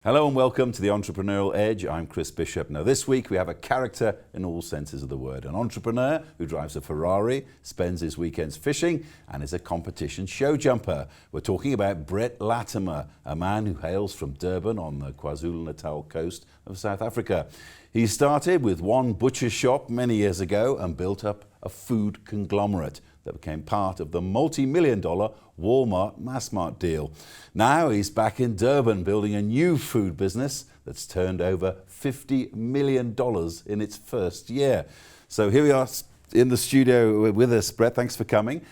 Hello and welcome to the Entrepreneurial Edge. I'm Chris Bishop. Now this week we have a character in all senses of the word. An entrepreneur who drives a Ferrari, spends his weekends fishing and is a competition show jumper. We're talking about Brett Latimer, a man who hails from Durban on the KwaZulu Natal coast of South Africa. He started with one butcher shop many years ago and built up a food conglomerate that became part of the multi-million-dollar Walmart Massmart deal. Now he's back in Durban building a new food business that's turned over $50 million in its first year. So here we are in the studio with us, Brett. Thanks for coming.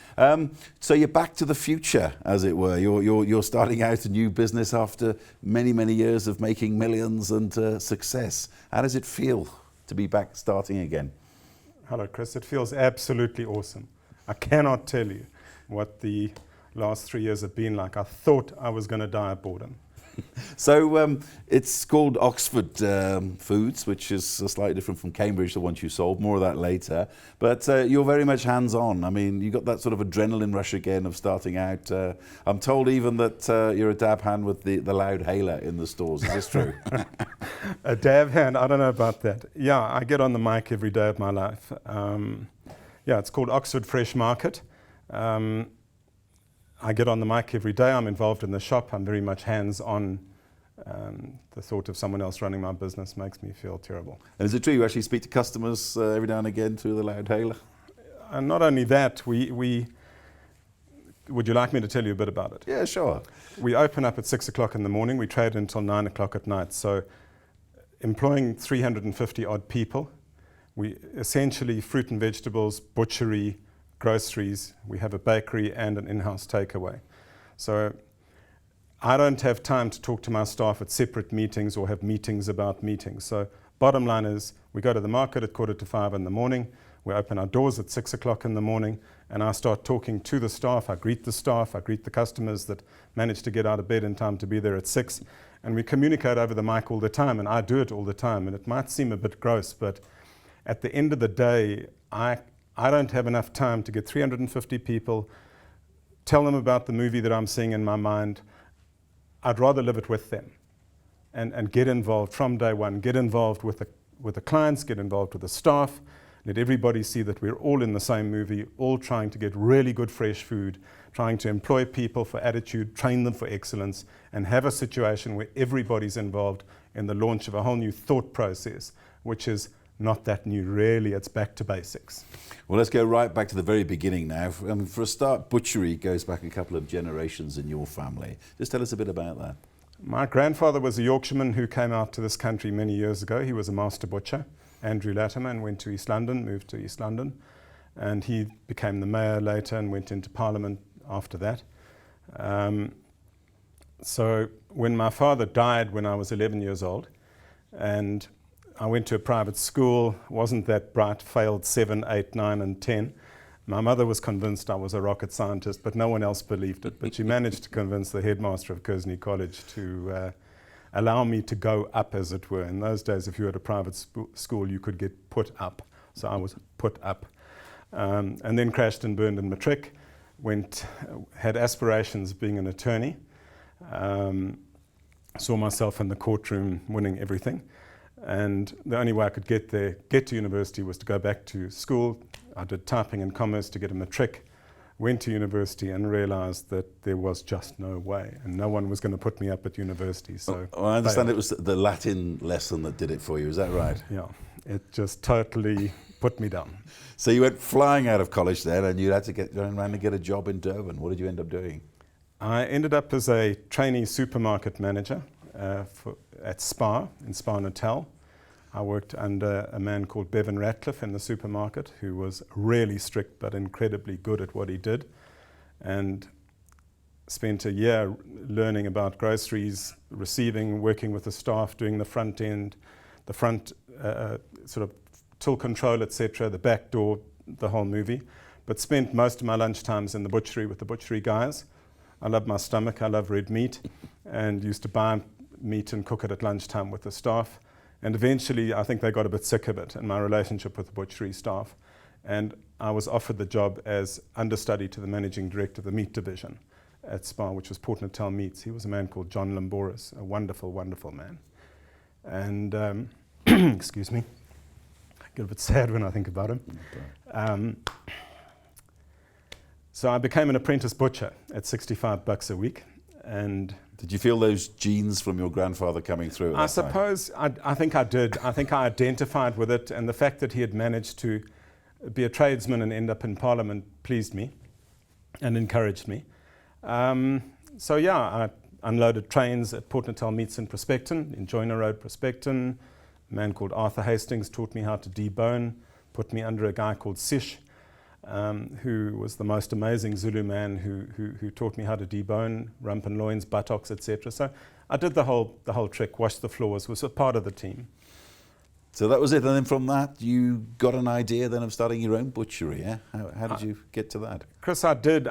So you're back to the future, as it were. You're starting out a new business after many years of making millions and success. How does it feel to be back starting again? Hello, Chris. It feels absolutely awesome. I cannot tell you what the last 3 years have been like. I thought I was going to die of boredom. So it's called Oxford Foods, which is slightly different from Cambridge, the ones you sold. More of that later. But you're very much hands-on. I mean, you got that sort of adrenaline rush again of starting out. I'm told even that you're a dab hand with the loud hailer in the stores. Is this true? A dab hand? I don't know about that. Yeah, I get on the mic every day of my life. Yeah, it's called Oxford Freshmarket. I get on the mic every day. I'm involved in the shop. I'm very much hands-on. The thought of someone else running my business makes me feel terrible. And is it true you actually speak to customers every now and again through the loud hailer? And not only that, would you like me to tell you a bit about it? Yeah, sure. We open up at 6 o'clock in the morning. We trade until 9 o'clock at night. So employing 350 odd people. We essentially fruit and vegetables, butchery, groceries. We have a bakery and an in-house takeaway. So I don't have time to talk to my staff at separate meetings or have meetings about meetings. So bottom line is we go to the market at 4:45 in the morning. We open our doors at 6 o'clock in the morning and I start talking to the staff. I greet the staff. I greet the customers that manage to get out of bed in time to be there at 6. And we communicate over the mic all the time, and I do it all the time. And it might seem a bit gross, but at the end of the day, I don't have enough time to get 350 people, tell them about the movie that I'm seeing in my mind. I'd rather live it with them and get involved from day one, get involved with the clients, get involved with the staff, let everybody see that we're all in the same movie, all trying to get really good fresh food, trying to employ people for attitude, train them for excellence, and have a situation where everybody's involved in the launch of a whole new thought process, which is not that new, really. It's back to basics. Well, let's go right back to the very beginning now. For a start, butchery goes back a couple of generations in your family. Just tell us a bit about that. My grandfather was a Yorkshireman who came out to this country many years ago. He was a master butcher, Andrew Latimer, and went to East London, moved to East London. And he became the mayor later and went into Parliament after that. So when my father died when I was 11 years old, and I went to a private school, wasn't that bright, failed 7, 8, 9 and 10. My mother was convinced I was a rocket scientist, but no one else believed it. But she managed to convince the headmaster of KwaZulu College to allow me to go up, as it were. In those days, if you had a private school, you could get put up. So I was put up. And then crashed and burned in matric, had aspirations of being an attorney, saw myself in the courtroom winning everything. And the only way I could get to university was to go back to school. I did typing and commerce to get a matric, went to university and realized that there was just no way and no one was going to put me up at university. So I understand it was the Latin lesson that did it for you, is that right? Yeah, it just totally put me down. So you went flying out of college then and you had to go around and get a job in Durban. What did you end up doing? I ended up as a trainee supermarket manager at Spar, in Spa Natal. I worked under a man called Bevan Ratcliffe in the supermarket who was really strict but incredibly good at what he did, and spent a year learning about groceries, receiving, working with the staff, doing the front end, the front sort of till control, etc., the back door, the whole movie, but spent most of my lunch times in the butchery with the butchery guys. I love my stomach, I love red meat, and used to buy meat and cook it at lunchtime with the staff. And eventually, I think they got a bit sick of it in my relationship with the butchery staff. And I was offered the job as understudy to the managing director of the meat division. at Spa, which was Port Natal Meats. He was a man called John Limboris, a wonderful, wonderful man. And, excuse me, I get a bit sad when I think about him. So I became an apprentice butcher at $65 a week. And did you feel those genes from your grandfather coming through? I suppose, I think I did. I think I identified with it, and the fact that he had managed to be a tradesman and end up in Parliament pleased me and encouraged me. So yeah, I unloaded trains at Port Natal Meats in Prospecton, in Joyner Road, Prospecton. A man called Arthur Hastings taught me how to debone, put me under a guy called Sish, who was the most amazing Zulu man who taught me how to debone rump and loins, buttocks, etc. So I did the whole trick, washed the floors, was a part of the team. So that was it, and then from that you got an idea then of starting your own butchery, yeah? How did you get to that? Chris, I did.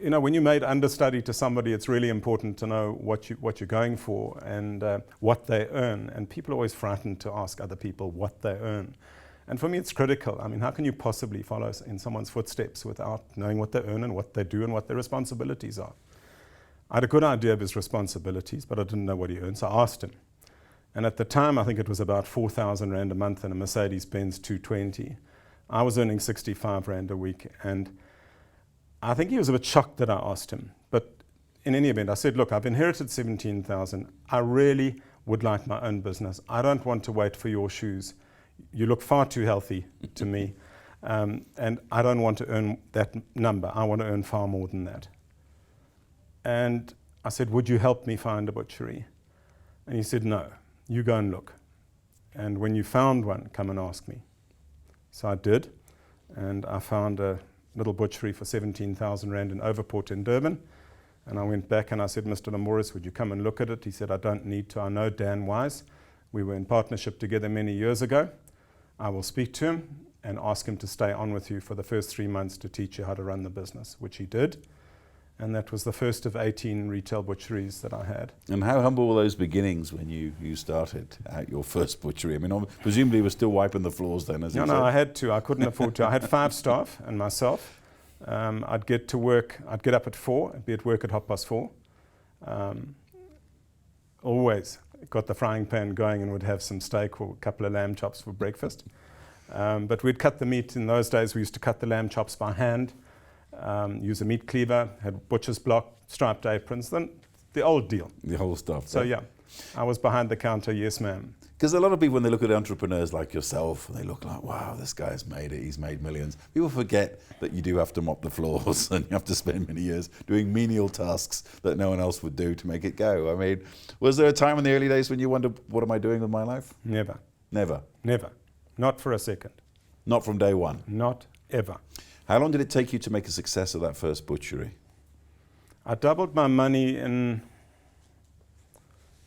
You know, when you made understudy to somebody, it's really important to know what you're going for and what they earn. And people are always frightened to ask other people what they earn. And for me, it's critical. I mean, how can you possibly follow in someone's footsteps without knowing what they earn and what they do and what their responsibilities are? I had a good idea of his responsibilities, but I didn't know what he earned, so I asked him. And at the time, I think it was about 4,000 Rand a month in a Mercedes-Benz 220. I was earning 65 Rand a week, and I think he was a bit shocked that I asked him. But in any event, I said, look, I've inherited 17,000. I really would like my own business. I don't want to wait for your shoes. You look far too healthy to me, and I don't want to earn that number. I want to earn far more than that. And I said, would you help me find a butchery? And he said, no, you go and look. And when you found one, come and ask me. So I did, and I found a little butchery for 17,000 Rand in Overport in Durban. And I went back and I said, Mr. Limboris, would you come and look at it? He said, I don't need to. I know Dan Wise. We were in partnership together many years ago. I will speak to him and ask him to stay on with you for the first 3 months to teach you how to run the business, which he did. And that was the first of 18 retail butcheries that I had. And how humble were those beginnings when you started at your first butchery? I mean, presumably you were still wiping the floors then, as you said. No, I had to. I couldn't afford to. I had 5 staff and myself. I'd get to work. I'd get up at 4. I'd be at work at 4:30. Always got the frying pan going and would have some steak or a couple of lamb chops for breakfast. But we'd cut the meat. In those days, we used to cut the lamb chops by hand. Use a meat cleaver, had butcher's block, striped aprons, then the old deal. The whole stuff. So yeah, I was behind the counter, yes ma'am. Because a lot of people, when they look at entrepreneurs like yourself, they look like, wow, this guy's made it, he's made millions. People forget that you do have to mop the floors and you have to spend many years doing menial tasks that no one else would do to make it go. I mean, was there a time in the early days when you wondered, what am I doing with my life? Never. Never? Never. Not for a second. Not from day one? Not ever. How long did it take you to make a success of that first butchery? I doubled my money in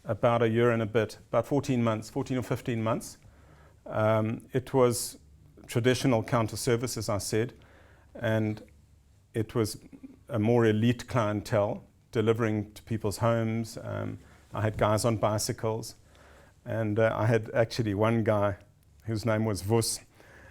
about a year and a bit, about 14 months, 14 or 15 months. It was traditional counter service, as I said, and it was a more elite clientele delivering to people's homes. I had guys on bicycles, and I had actually one guy whose name was Vus,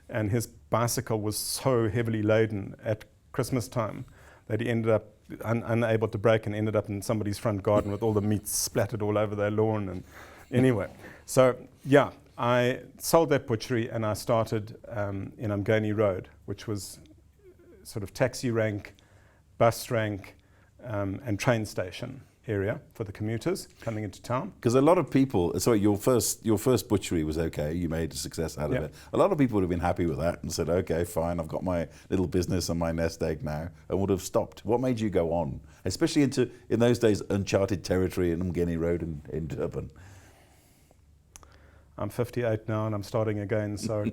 and his bicycle was so heavily laden at Christmas time that he ended up unable to brake and ended up in somebody's front garden with all the meat splattered all over their lawn. And anyway, so yeah, I sold that butchery and I started in Umgeni Road, which was sort of taxi rank, bus rank, and train station area for the commuters coming into town. Because a lot of people, sorry, your first butchery was okay, you made a success out of it. A lot of people would have been happy with that and said, okay, fine, I've got my little business and my nest egg now, and would have stopped. What made you go on, especially into, in those days, uncharted territory in Umgeni Road in Durban? I'm 58 now and I'm starting again, so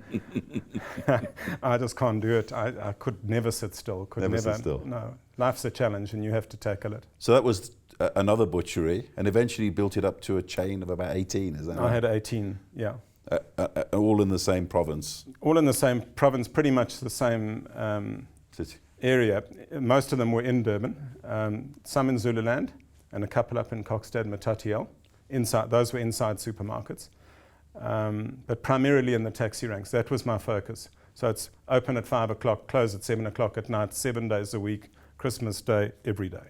I just can't do it. I could never sit still. Never sit still? No, life's a challenge and you have to tackle it. So that was another butchery, and eventually built it up to a chain of about 18, is that right? I had 18, yeah. All in the same province? All in the same province, pretty much the same area. Most of them were in Durban, some in Zululand, and a couple up in Kokstad, Matatiel. Those were inside supermarkets, but primarily in the taxi ranks. That was my focus. So it's open at 5 o'clock, close at 7 o'clock at night, 7 days a week, Christmas Day, every day.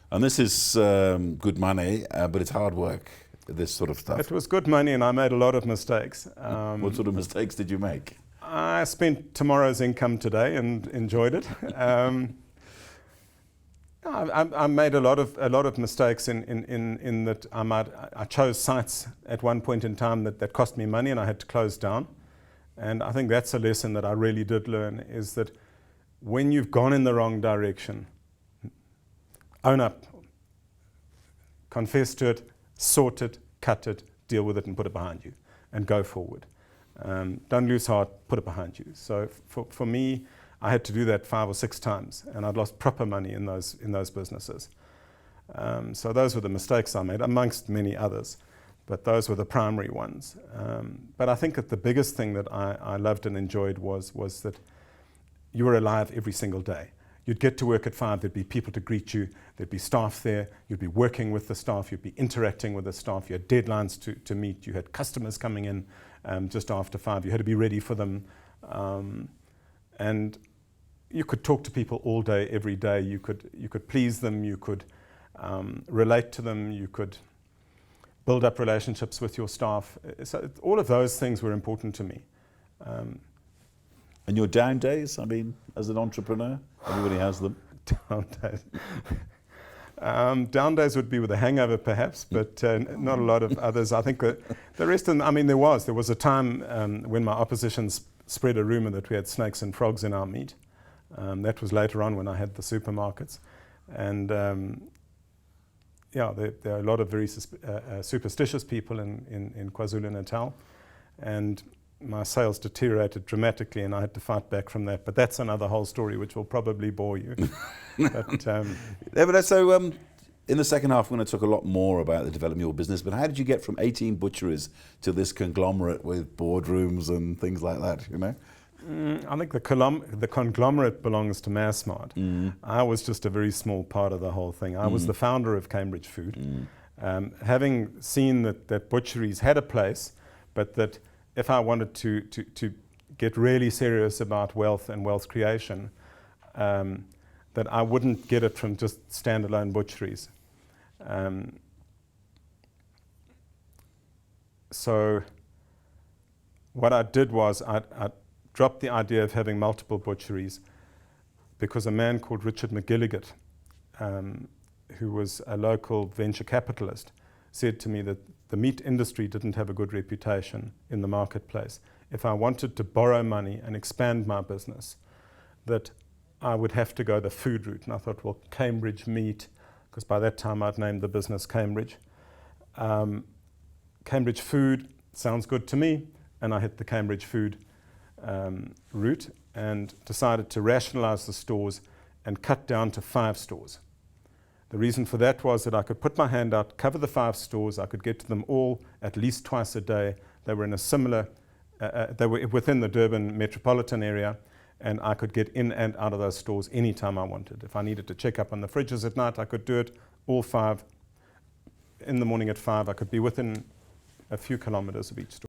And this is good money, but it's hard work, this sort of stuff. It was good money, and I made a lot of mistakes. What sort of mistakes did you make? I spent tomorrow's income today and enjoyed it. I made a lot of mistakes in that I chose sites at one point in time that cost me money and I had to close down. And I think that's a lesson that I really did learn, is that when you've gone in the wrong direction, own up, confess to it, sort it, cut it, deal with it and put it behind you and go forward. Don't lose heart, put it behind you. So for me, I had to do that 5 or 6 times, and I'd lost proper money in those businesses. So those were the mistakes I made, amongst many others, but those were the primary ones. But I think that the biggest thing that I loved and enjoyed was that you were alive every single day. You'd get to work at 5, there'd be people to greet you, there'd be staff there, you'd be working with the staff, you'd be interacting with the staff, you had deadlines to meet, you had customers coming in just after 5, you had to be ready for them. And you could talk to people all day, every day, you could please them, you could relate to them, you could build up relationships with your staff. So all of those things were important to me. And your down days, I mean, as an entrepreneur, everybody has them. Down days. Down days would be with a hangover, perhaps, but not a lot of others. I think that the rest of them, I mean, there was a time when my opposition spread a rumor that we had snakes and frogs in our meat. That was later on when I had the supermarkets. And there are a lot of very superstitious people in KwaZulu Natal. And my sales deteriorated dramatically and I had to fight back from that. But that's another whole story which will probably bore you. So in the second half, we're going to talk a lot more about the development of your business. But how did you get from 18 butcheries to this conglomerate with boardrooms and things like that, you know? I think the conglomerate belongs to Massmart. I was just a very small part of the whole thing. I was the founder of Cambridge Food. Having seen that butcheries had a place, but that if I wanted to get really serious about wealth and wealth creation, that I wouldn't get it from just standalone butcheries. So what I did was I dropped the idea of having multiple butcheries because a man called Richard McGilligan, who was a local venture capitalist, said to me that the meat industry didn't have a good reputation in the marketplace. If I wanted to borrow money and expand my business, that I would have to go the food route. And I thought, well, Cambridge Meat, because by that time I'd named the business Cambridge. Cambridge Food sounds good to me, and I hit the Cambridge Food route and decided to rationalize the stores and cut down to 5 stores. The reason for that was that I could put my hand out, cover the 5 stores, I could get to them all at least twice a day. They were in a similar, they were within the Durban metropolitan area, and I could get in and out of those stores anytime I wanted. If I needed to check up on the fridges at night, I could do it, all 5. In the morning at 5, I could be within a few kilometers of each store.